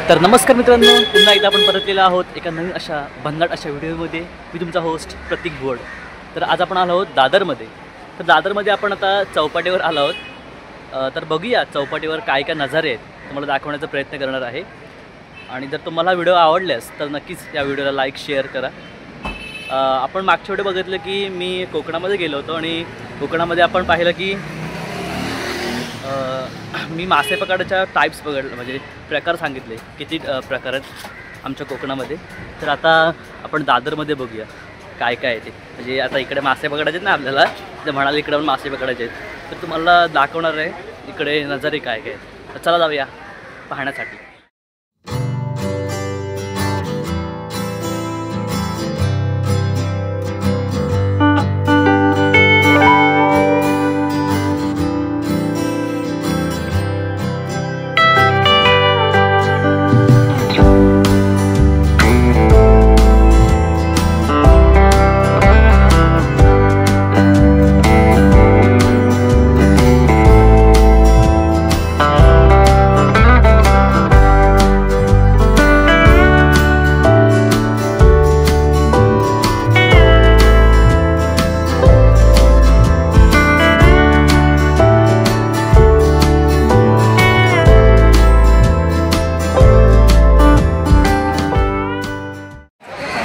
तर नमस्कार मित्रांनो, पुन्हा एकदा आपण परतलेलो आहोत एका नवीन अशा भन्नाट अशा व्हिडिओमध्ये. मी तुमचा होस्ट प्रतीक बोड. तर आज आपण आलो आहोत दादरमध्ये. तर दादरमध्ये आपण आता चौपाटीवर आलो आहोत. तर बघूया चौपाटीवर काय काय नजारे आहेत तुम्हाला दाखवण्याचा प्रयत्न करणार आहे. आणि जर तुम्हाला व्हिडिओ आवडल्यास तर नक्कीच या व्हिडिओला लाईक शेअर करा. आपण मागच्या व्हिडिओ बघितलं की मी कोकणामध्ये गेलो होतो आणि कोकणामध्ये आपण पाहिलं की मी मासे पकडायच्या टाईप्स बघितलं, म्हणजे प्रकार सांगितले किती प्रकार आहेत आमच्या कोकणामध्ये. तर आता आपण दादरमध्ये बघूया काय काय आहे ते. म्हणजे आता इकडे मासे पकडायचे ना आपल्याला, जर म्हणाले इकडे पण मासे पकडायचे आहेत तर तुम्हाला दाखवणार आहे इकडे नजारे काय काय आहेत. तर चला जाऊया पाहण्यासाठी.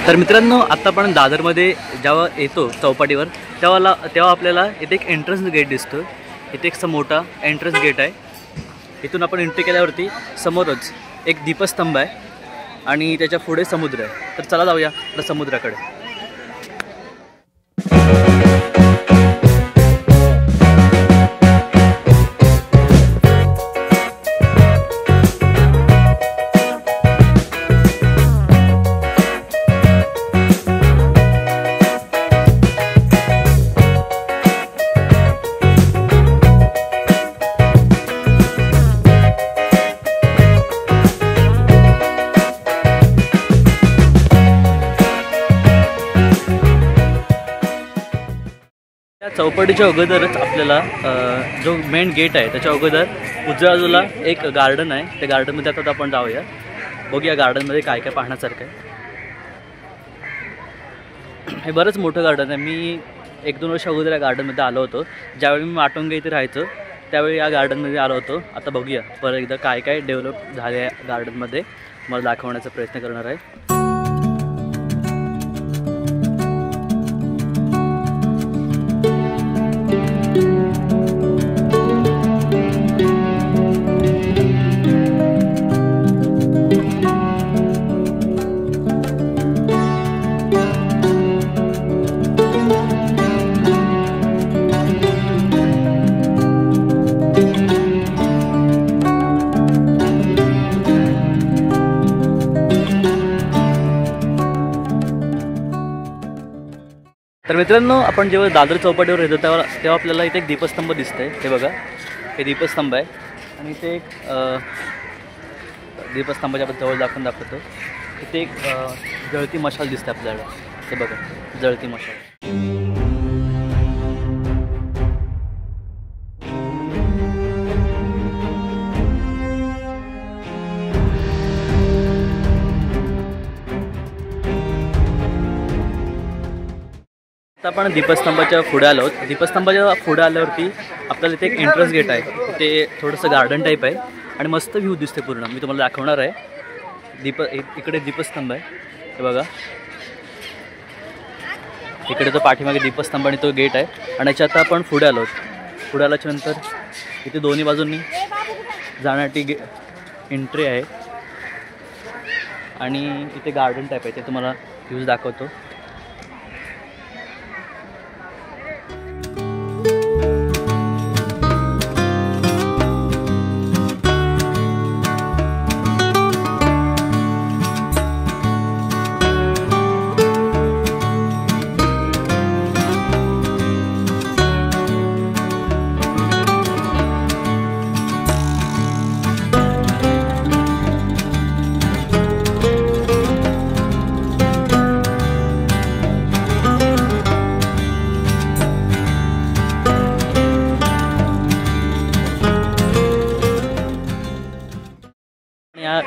तर मित्रांनो, आता आपण दादरमध्ये जेव्हा येतो चौपाटीवर तेव्हा आपल्याला इथे एक एंट्रन्स गेट दिसतो. इथे एक मोठा एंट्रन्स गेट आहे. इथून आपण एंट्री केल्यावरती समोरच एक दीपस्तंभ आहे आणि त्याच्या पुढे समुद्र आहे. तर चला जाऊया त्या समुद्राकडे. चौपाटीच्या अगोदरच आपल्याला जो मेन गेट आहे त्याच्या अगोदर उजव्या बाजूला एक गार्डन आहे. त्या गार्डनमध्ये आता आपण जाऊया, बघूया गार्डनमध्ये काय काय पाहण्यासारखं आहे. हे बरंच मोठं गार्डन आहे. मी 1-2 वर्ष अगोदर या गार्डनमध्ये आलो होतो. ज्यावेळी मी माटुंगा इथे राहायचो त्यावेळी या गार्डनमध्ये आलो होतो. आता बघूया परत एकदा काय काय डेव्हलप झाले आहे गार्डनमध्ये, मला दाखवण्याचा प्रयत्न करणार आहे. तर मित्रांनो, आपण जेव्हा दादर चौपाटीवर येतो तेव्हा आपल्याला इथे एक दीपस्तंभ दिसतंय. हे बघा, हे दीपस्तंभ आहे आणि इथे एक दीपस्तंभाच्या जवळ दाखवतो. इथे एक जळती मशाल दिसते आपल्याला. हे बघा, जळती मशाल. आता आपण दीपस्तंभाच्या पुढे आलो आहोत. दीपस्तंभाच्या पुढे आल्यावरती आपल्याला इथे एक एंट्रन्स गेट आहे. ते थोडंसं गार्डन टाईप आहे आणि मस्त व्ह्यू दिसते पूर्ण. मी तुम्हाला दाखवणार आहे. इकडे दीपस्तंभ आहे, हे बघा. इकडे तो पाठीमागे दीपस्तंभ आणि तो गेट आहे. आणि याच्या आता आपण पुढे आलो आहोत. पुढे आल्याच्या नंतर इथे दोन्ही बाजूंनी जाण्यासाठी एंट्री आहे आणि इथे गार्डन टाईप आहे. ते तुम्हाला व्ह्यूज दाखवतो.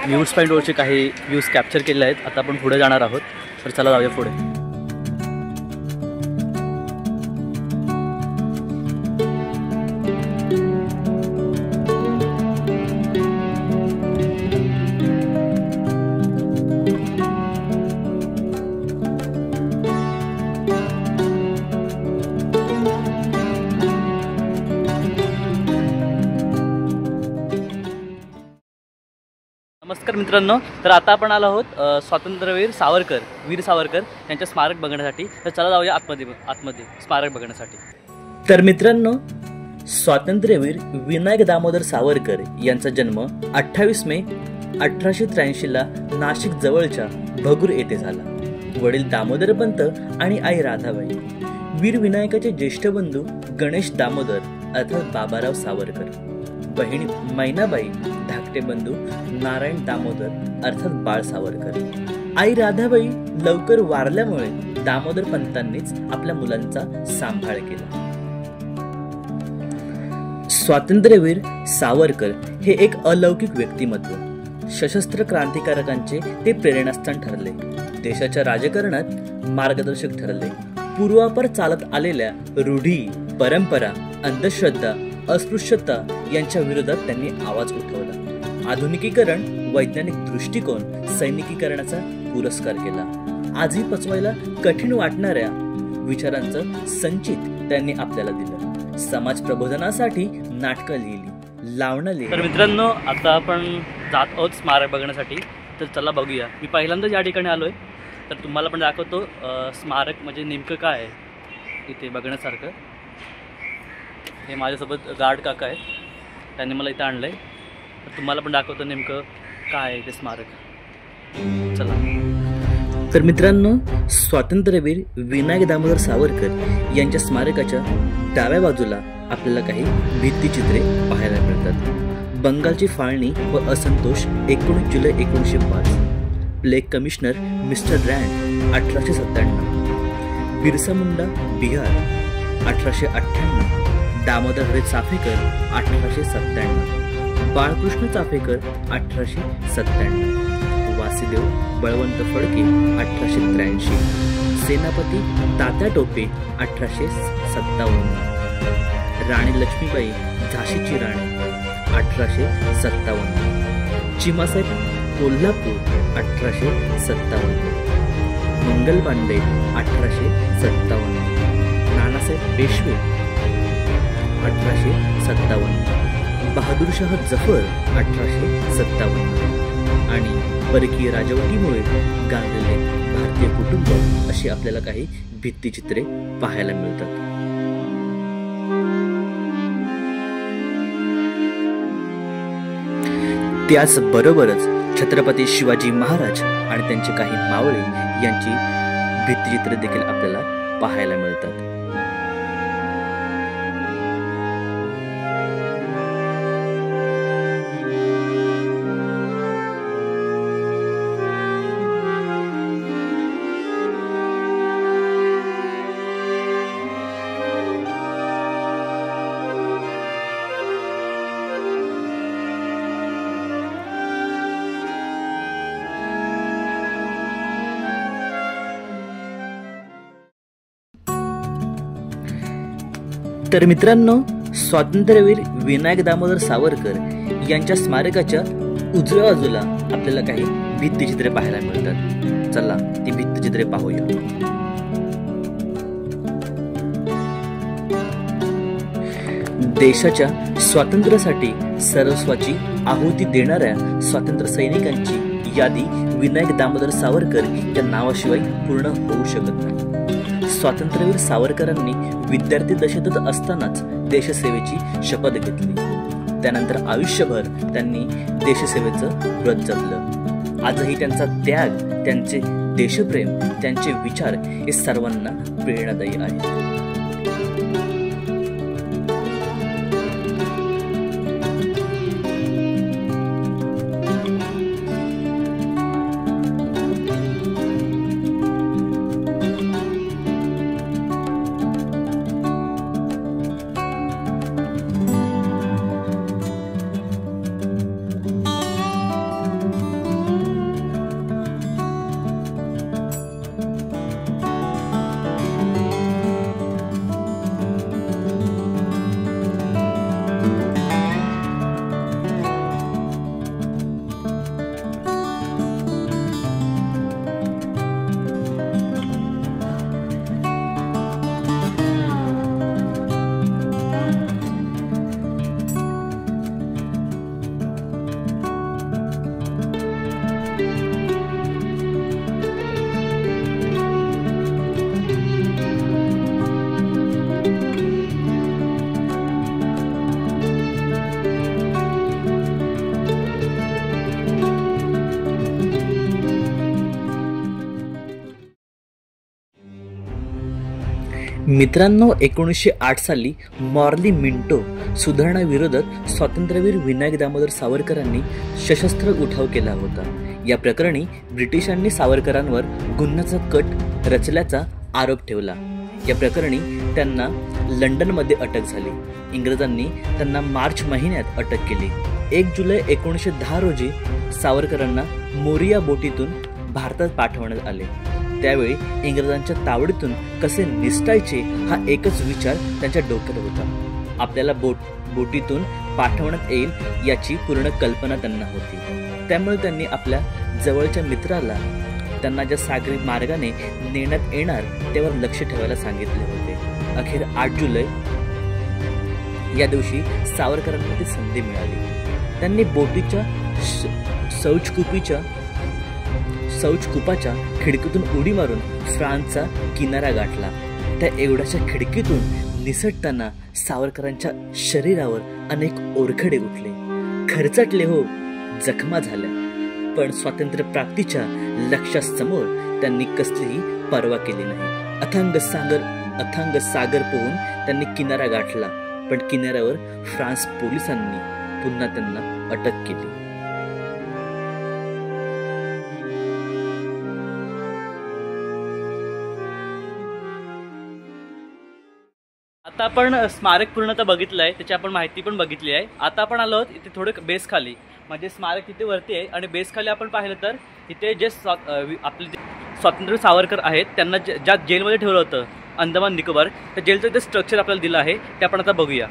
व्ह्यूज पॉईंटवरचे काही व्ह्यूज कॅप्चर केले आहेत. आता आपण पुढे जाणार आहोत, तर चला जाऊया पुढे. नमस्कार मित्रांनो, तर आता आपण आलो आहोत स्वातंत्र्यवीर सावरकर, वीर सावरकर यांच्या स्मारक बघण्यासाठी. तर चला जाऊया आतमध्ये स्मारक बघण्यासाठी. तर मित्रांनो, स्वातंत्र्यवीर विनायक दामोदर सावरकर यांचा जन्म 28 मे 1883ला नाशिक जवळच्या भगूर येथे झाला. वडील दामोदरपंत आणि आई राधाबाई. वीर विनायकाचे ज्येष्ठ बंधू गणेश दामोदर अर्थात बाबाराव सावरकर, बहिणी मैनाबाई, धाकटे बंधू नारायण दामोदर अर्थात बाळ सावरकर. आई राधाबाई लवकर वारल्यामुळे दामोदर पंतांनीच आपल्या मुलांचा सांभाळ केला. स्वातंत्र्यवीर सावरकर हे एक अलौकिक व्यक्तिमत्व. सशस्त्र क्रांतिकारकांचे ते प्रेरणास्थान ठरले. देशाच्या राजकारणात मार्गदर्शक ठरले. पूर्वापार चालत आलेल्या रूढी, परंपरा, अंधश्रद्धा, अस्पृश्यता यांच्या विरोधात त्यांनी आवाज उठवला. आधुनिकीकरण, वैज्ञानिक दृष्टिकोन, सैनिकीकरणाचा पुरस्कार केला. आजही पचवायला कठीण वाटणाऱ्या विचारांचं संचित त्यांनी आपल्याला दिलं. समाज प्रबोधनासाठी नाटकं लिहिली, लावणं लिहिली. तर मित्रांनो, आता आपण जात आहोत स्मारक बघण्यासाठी. तर चला बघूया. मी पहिल्यांदाच या ठिकाणी आलोय, तर तुम्हाला पण दाखवतो स्मारक म्हणजे नेमकं काय आहे इथे बघण्यासारखं. हे माझ्यासोबत गार्ड काका आहेत, त्यांनी मला इथं आणलं आहे. तर तुम्हाला पण दाखवतो नेमकं काय आहे ते स्मारक. चला. तर मित्रांनो, स्वातंत्र्यवीर विनायक दामोदर सावरकर यांच्या स्मारकाच्या डाव्या बाजूला आपल्याला काही भित्तिचित्रे पाहायला मिळतात. बंगालची फाळणी व असंतोष 19 जुलै 1905, प्लेग कमिशनर मिस्टर रँड 1897, बिरसा मुंडा बिहार 1898, दामोदर हरी चाफेकर 1897, बाळकृष्ण चाफेकर 1897, वासुदेव बळवंत फडके 1883, सेनापती तात्या टोपे 1857, राणी लक्ष्मीबाई झाशीची राणी 1857, चिमासाहेब कोल्हापूर 1857, मंगल पांडे 1857, नानासाहेब पेशवे 1857, बहादूरशाह जफर 1857 आणि परकीय राजवटीमुळे गांजलेले भारतीय कुटुंब अशी आपल्याला काही भित्तिचित्रे पाहायला मिळतात. त्याचबरोबरच छत्रपती शिवाजी महाराज आणि त्यांचे काही मावळे यांची भित्तिचित्रे देखील आपल्याला पाहायला मिळतात. तर मित्रांनो, स्वातंत्र्यवीर विनायक दामोदर सावरकर यांच्या स्मारकाच्या उजव्या बाजूला आपल्याला काही भित्तिचित्रे पाहायला मिळतात. चला ती भित्तिचित्रे पाहूया. देशाच्या स्वातंत्र्यासाठी सर्वस्वाची आहुती देणाऱ्या स्वातंत्र्य सैनिकांची यादी विनायक दामोदर सावरकर या नावाशिवाय पूर्ण होऊ शकत नाही. स्वातंत्र्यवीर सावरकरांनी विद्यार्थी दशेतच असतानाच देशसेवेची शपथ घेतली. त्यानंतर आयुष्यभर त्यांनी देशसेवेचं व्रत जपलं. आजही त्यांचा त्याग, त्यांचे देशप्रेम, त्यांचे विचार हे सर्वांना प्रेरणादायी आहेत. मित्रांनो, 1908 साली मॉर्ली मिंटो सुधारणा विरोधात स्वातंत्र्यवीर विनायक दामोदर सावरकरांनी सशस्त्र उठाव केला होता। या प्रकरणी ब्रिटिशांनी सावरकरांवर गुन्ह्याचा कट रचल्याचा आरोप ठेवला। या प्रकरणी त्यांना लंडनमध्ये अटक झाली। इंग्रजांनी त्यांना मार्च महिन्यात अटक केली। 1 जुलै 1910 रोजी सावरकरांना मोरिया बोटीतून भारतात पाठवण्यात आले। त्यावेळी इंग्रजांच्या तावडीतून कसे निसटायचे हा एकच विचार त्यांच्या डोक्यात होता। आपल्याला बोटीतून पाठवण्यात येईल याची पूर्ण कल्पना त्यांना होती। त्यामुळे त्यांनी आपल्या जवळच्या मित्राला त्यांना ज्या सागरी मार्गाने नेण्यात येणार त्यावर लक्ष ठेवायला सांगितले होते। अखेर 8 जुलै या दिवशी सावरकरांना ती संधी मिळाली। त्यांनी बोटीच्या शौचकूपाच्या खिडकीतून उडी मारून फ्रान्सचा किनारा गाठला। त्या एवढ्याशा खिडकीतून निसटताना सावरकरांच्या शरीरावर अनेक ओरखडे उठले, खरचटले, हो जखमा झाल्या, पण स्वातंत्र्य प्राप्तीच्या लक्ष्यासमोर त्यांनी कसलीही पर्वा केली नाही। अथांग सागर पोहून त्यांनी किनारा गाठला, पण किनाऱ्यावर फ्रान्स पोलिसांनी पुन्हा त्यांना अटक केली। आता आपण स्मारक पूर्णतः बघितलं आहे, त्याची आपण माहिती पण बघितली आहे। आता आपण आलो आहोत इथे थोडं बेस खाली, म्हणजे स्मारक तिथे वरती आहे आणि बेस खाली आपण पाहिलं तर इथे जे आपले स्वातंत्र्य सावरकर आहेत त्यांना ज्या जेलमध्ये ठेवलं होतं अंदमान निकोबार, त्या जेलचं ते स्ट्रक्चर आपल्याला दिलं आहे ते आपण आता बघूया।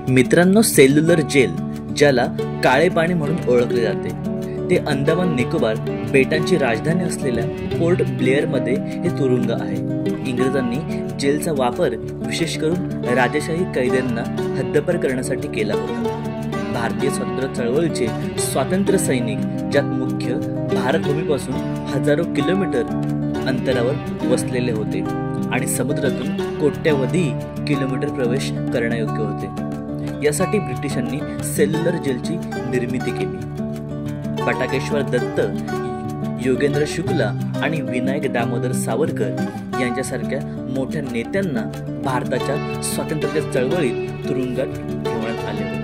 मित्रांनो, सेल्युलर जेल ज्याला काळे पाणी म्हणून ओळखले जाते ते अंदमान निकोबार बेटांची राजधानी असलेल्या पोर्ट ब्लेअर मध्ये हे तुरुंग आहे। इंग्रजांनी जेलचा वापर विशेष करून राजेशाही कैद्यांना हद्दपार करण्यासाठी केला होता। भारतीय स्वातंत्र्य चळवळीचे स्वातंत्र्य सैनिक ज्यात मुख्य भारतभूमीपासून हजारो किलोमीटर अंतरावर वसलेले होते आणि समुद्रातून कोट्यावधी किलोमीटर प्रवेश करण्यायोग्य होते। यासाठी ब्रिटिशांनी सेल्युलर जेलची निर्मिती केली। पटाकेश्वर दत्त, योगेंद्र शुक्ला आणि विनायक दामोदर सावरकर यांच्यासारख्या मोठ्या नेत्यांना भारताच्या स्वातंत्र्याच्या चळवळीत तुरुंगात ठेवण्यात आले होते।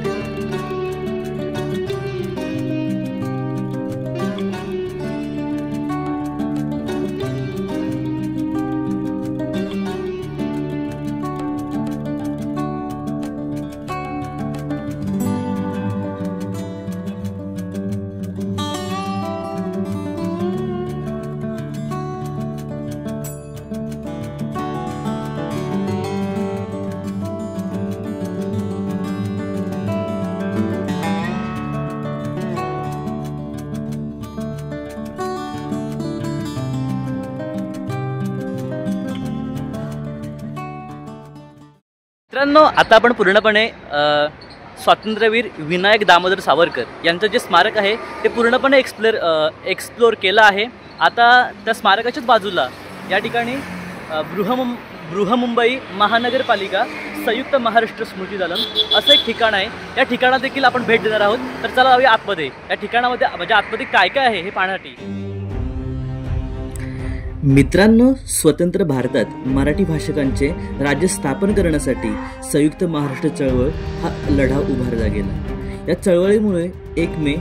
मित्रांनो, आता आपण पूर्णपणे स्वातंत्र्यवीर विनायक दामोदर सावरकर यांचं जे स्मारक आहे ते पूर्णपणे एक्सप्लोर केलं आहे। आता त्या स्मारकाच्याच बाजूला या ठिकाणी बृहमुंबई महानगरपालिका संयुक्त महाराष्ट्र स्मृती दालन असं एक ठिकाण आहे। या ठिकाणात देखील आपण भेट देणार आहोत। तर चला जाऊया आतमध्ये। या ठिकाणामध्ये म्हणजे आतमध्ये काय काय आहे हे पाहण्यासाठी। मित्रांनो, स्वतंत्र भारतात मराठी भाषकांचे राज्य स्थापन करण्यासाठी संयुक्त महाराष्ट्र चळवळ हा लढा उभारला गेला। या चळवळीमुळे 1 मे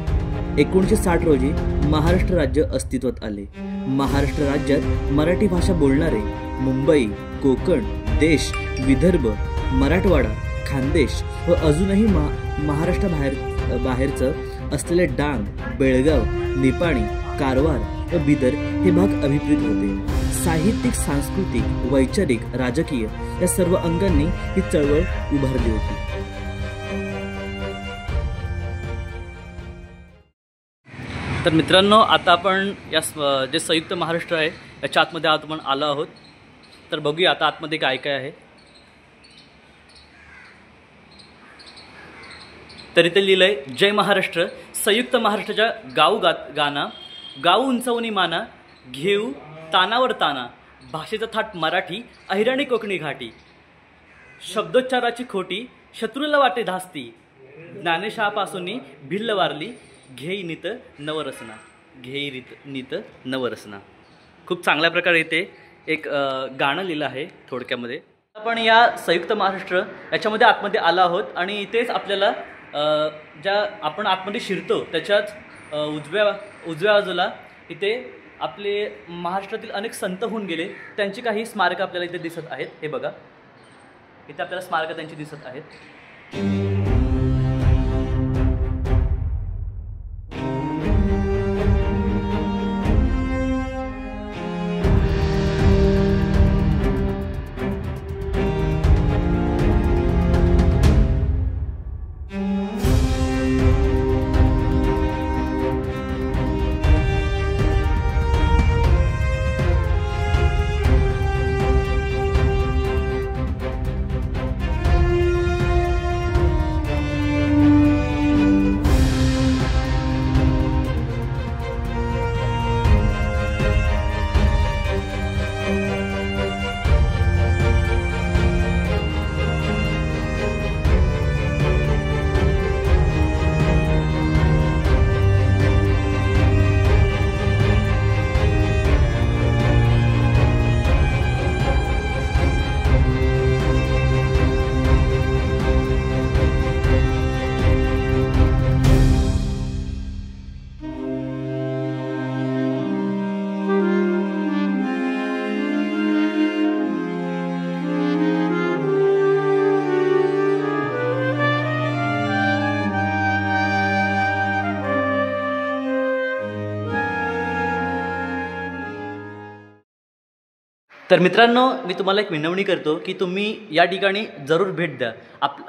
1960 रोजी महाराष्ट्र राज्य अस्तित्वात आले। महाराष्ट्र राज्यात मराठी भाषा बोलणारे मुंबई, कोकण, देश, विदर्भ, मराठवाडा, खानदेश व अजूनही महाराष्ट्राबाहेरचं असलेले डांग, बेळगाव, निपाणी, कारवार व बिदर हे भाग अभिप्रेत होते। साहित्यिक, सांस्कृतिक, वैचारिक, राजकीय या सर्व अंगांनी ही चळवळ उभारली होती। तर मित्रांनो, आता आपण या जे संयुक्त महाराष्ट्र आहे याच्या आतमध्ये आपण आलो आहोत। तर बघूया आता आतमध्ये काय काय आहे। तर इथे लिहिलंय, जय महाराष्ट्र, संयुक्त महाराष्ट्राच्या गाना, गाऊ उंचावणी माना, घेऊ तानावर ताना, भाषेचा थाट मराठी, अहिराणी कोकणी घाटी, शब्दोच्चाराची खोटी, शत्रूला वाटे धास्ती, ज्ञानेशापासून भिल्ल वारली, घेई नित नवरसना, घेई नीत नवरसना। खूप चांगल्या प्रकारे इथे एक गाणं लिहिलं आहे थोडक्यामध्ये. आपण या संयुक्त महाराष्ट्र याच्यामध्ये आतमध्ये आलो आहोत आणि इथेच आपल्याला ज्या आपण आतमध्ये शिरतो त्याच्याच उजव्या बाजूला इथे आपले महाराष्ट्रातील अनेक संत होऊन गेले त्यांची काही स्मारकं आपल्याला इथे दिसत आहेत. हे बघा, इथे आपल्याला स्मारकं त्यांची दिसत आहेत. तर मित्रांनो, मी तुम्हाला एक विनवणी करतो की तुम्ही या ठिकाणी जरूर भेट द्या.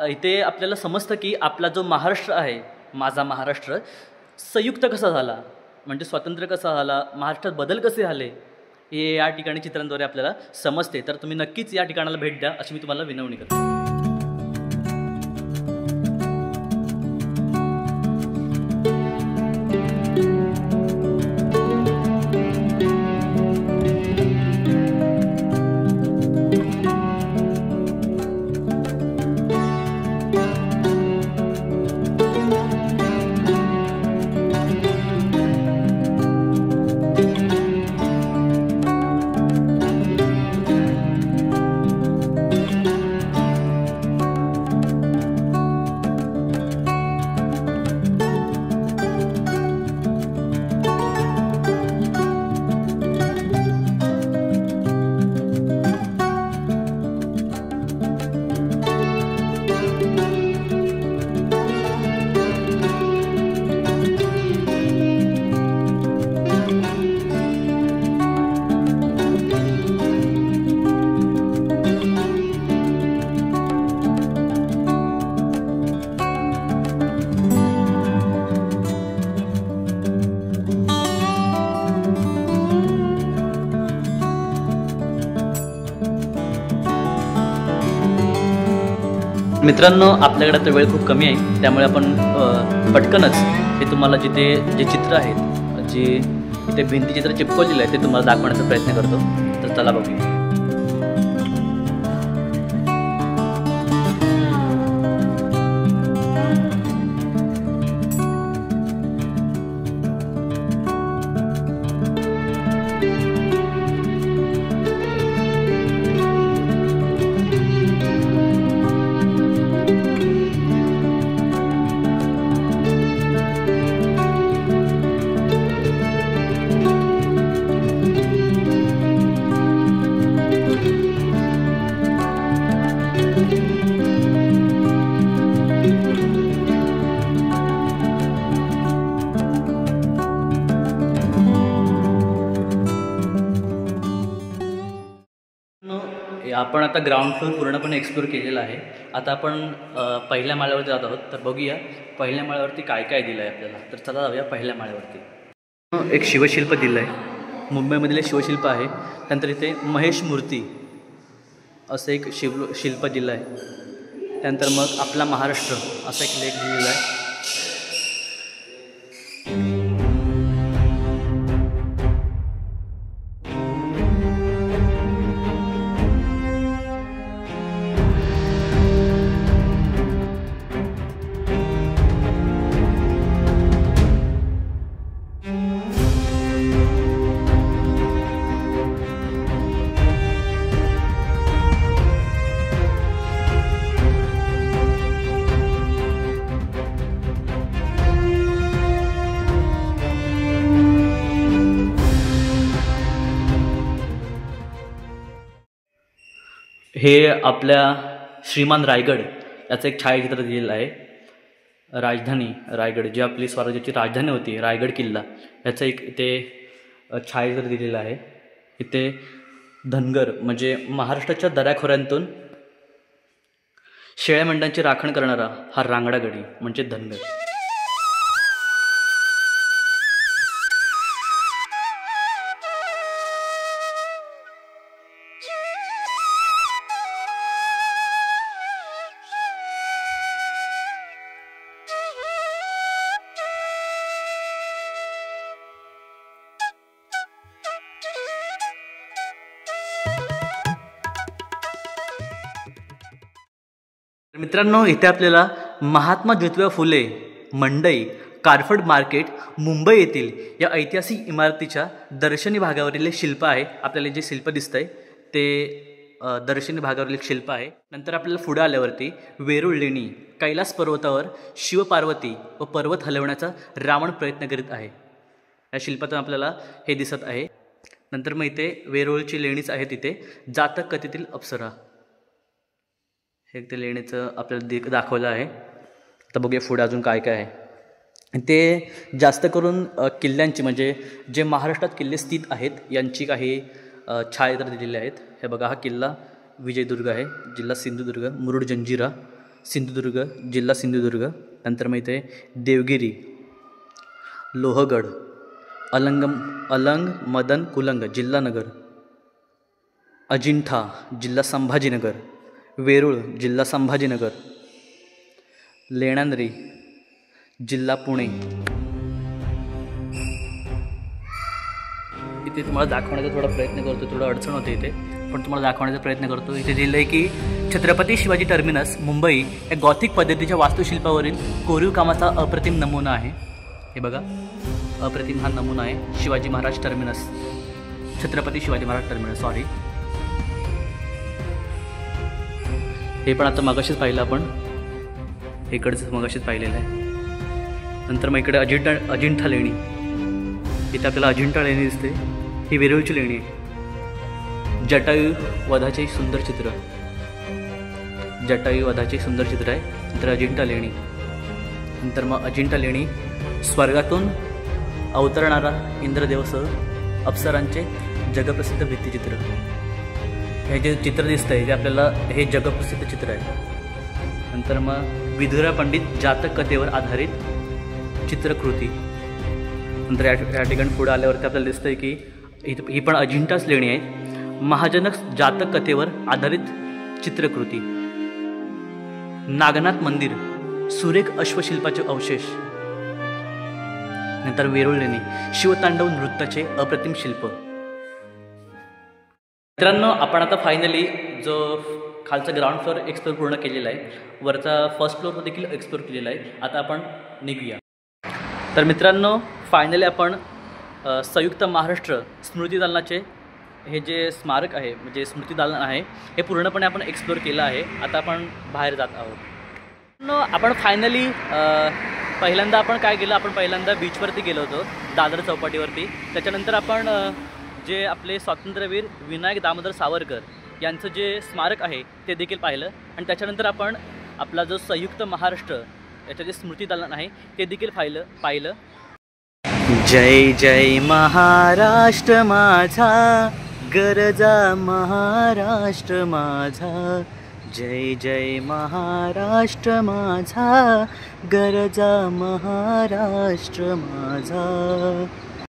इथे आपल्याला समजतं की आपला जो महाराष्ट्र आहे, माझा महाराष्ट्र, संयुक्त कसा झाला, म्हणजे स्वातंत्र्य कसा झाला, महाराष्ट्रात बदल कसे झाले, हे या ठिकाणी चित्रांद्वारे आपल्याला समजते. तर तुम्ही नक्कीच या ठिकाणाला भेट द्या अशी मी तुम्हाला विनवणी करतो. मित्रांनो, आपल्याकडे आता वेळ खूप कमी आहे, त्यामुळे आपण पटकनच हे तुम्हाला जिथे जे चित्र आहेत, जे इथे भिंतीचित्र चिपकवलेलं आहे ते तुम्हाला दाखवण्याचा प्रयत्न करतो. तर चला बघूया. आपण आता ग्राउंड फ्लोर पूर्णपणे एक्सप्लोर केलेला आहे. आता आपण पहिल्या माळ्यावरती जात आहोत. तर बघूया पहिल्या माळ्यावरती काय काय दिलं आहे आपल्याला. तर चला जाऊया पहिल्या माळ्यावरती. एक शिवशिल्प दिलं आहे, मुंबईमधले शिवशिल्प आहे. त्यानंतर इथे महेश मूर्ती असं एक शिल्प दिलं आहे. त्यानंतर मग आपला महाराष्ट्र असा एक लेख दिलेला आहे. हे आपल्या श्रीमान रायगड याचं एक छायाचित्र दिलेलं आहे. राजधानी रायगड, जी आपली स्वराज्याची राजधानी होती, रायगड किल्ला, याचं एक इथे छायाचित्र दिलेलं आहे. इथे धनगर म्हणजे महाराष्ट्राच्या दऱ्याखोऱ्यांतून शेळ्या मेंढ्यांची राखण करणारा हा रांगडा गडी म्हणजे धनगर. मित्रांनो, इथे आपल्याला महात्मा ज्योतिबा फुले मंडई कारफड मार्केट मुंबई येथील या ऐतिहासिक इमारतीच्या दर्शनी भागावरील शिल्प आहे. आपल्याला जे शिल्प दिसतंय ते दर्शनी भागावरील शिल्प आहे. नंतर आपल्याला पुढे आल्यावरती वेरूळ लेणी, कैलास पर्वतावर शिवपार्वती व पर्वत हलवण्याचा रावण प्रयत्न करीत आहे. या शिल्पातून आपल्याला हे दिसत आहे. नंतर मग इथे वेरूळची लेणीच आहे. तिथे जातक कथेतील अप्सरा हे ते लेणीचं आपल्याला दाखवलं आहे. आता बघूया पुढे अजून काय काय आहे. ते जास्त करून किल्ल्यांची म्हणजे जे महाराष्ट्रात किल्ले स्थित आहेत यांची काही छायाचित्र दिलेले आहेत. हे बघा, हा किल्ला विजयदुर्ग आहे, जिल्हा सिंधुदुर्ग. मुरुड जंजिरा सिंधुदुर्ग, जिल्हा सिंधुदुर्ग. नंतर मग इथे देवगिरी, लोहगड, अलंग मदन कुलंग, जिल्हा नगर. अजिंठा, जिल्हा संभाजीनगर. वेरूळ, जिल्हा संभाजीनगर. लेणांद्री, जिल्हा पुणे. इथे तुम्हाला दाखवण्याचा थोडा प्रयत्न करतो, थोडं अडचण होते इथे, पण तुम्हाला दाखवण्याचा प्रयत्न करतो. इथे दिलं आहे की छत्रपती शिवाजी टर्मिनस मुंबई या गॉथिक पद्धतीच्या वास्तुशिल्पावरील कोरीव कामाचा अप्रतिम नमुना आहे. हे बघा, अप्रतिम हा नमुना आहे. Shivaji Maharaj terminus, Chhatrapati Shivaji Maharaj terminus, sorry. हे पण आता मगाशीच पाहिलं आपण, इकडचं मगाशीच पाहिलेलं आहे. नंतर मग इकडे अजिंठा लेणी. इथे आपल्याला अजिंठा लेणी दिसते. ही वेरूळची लेणी आहे. जटायू वधाचे सुंदर चित्र, जटायू वधाचे सुंदर चित्र आहे. नंतर अजिंठा लेणी. नंतर मग अजिंठा लेणी स्वर्गातून अवतरणारा इंद्रदेवासह अप्सरांचे जगप्रसिद्ध भित्तिचित्र. हे जे चित्र दिसतं आहे ते आपल्याला हे जगप्रसिद्ध चित्र आहे. नंतर मग विधुरा पंडित जातक कथेवर आधारित चित्रकृती. नंतर या ठिकाणी पुढे आल्यावरती आपल्याला दिसतं आहे की ही पण अजिंठाच लेणी आहे. महाजनक जातक कथेवर आधारित चित्रकृती. नागनाथ मंदिर, सुरेख अश्वशिल्पाचे अवशेष. नंतर वेरूळ लेणी, शिवतांडव नृत्याचे अप्रतिम शिल्प. मित्रांनो, आपण आता फायनली जो खालचा ग्राउंड फ्लोअर एक्सप्लोर पूर्ण केलेला आहे, वरचा फर्स्ट फ्लोअर देखील एक्सप्लोर केलेला आहे. आता आपण निघूया. तर मित्रांनो, फायनली आपण संयुक्त महाराष्ट्र स्मृतिदालनाचे हे जे स्मारक आहे म्हणजे स्मृतिदालन आहे हे पूर्णपणे आपण एक्सप्लोर केलं आहे. आता आपण बाहेर जात आहोत. आपण फायनली पहिल्यांदा आपण काय केलं, आपण पहिल्यांदा बीचवरती गेलो होतो, दादर चौपाटीवरती. त्याच्यानंतर आपण जे आपले स्वातंत्र्यवीर विनायक दामोदर सावरकर यांचं जे स्मारक आहे ते देखील पाहिलं. आणि त्याच्यानंतर आपण आपला जो संयुक्त महाराष्ट्र याचं जे स्मृतिदालन आहे ते देखील पाहिलं. जय जय महाराष्ट्र माझा, गरजा महाराष्ट्र माझा. जय जय महाराष्ट्र माझा, गरजा महाराष्ट्र माझा.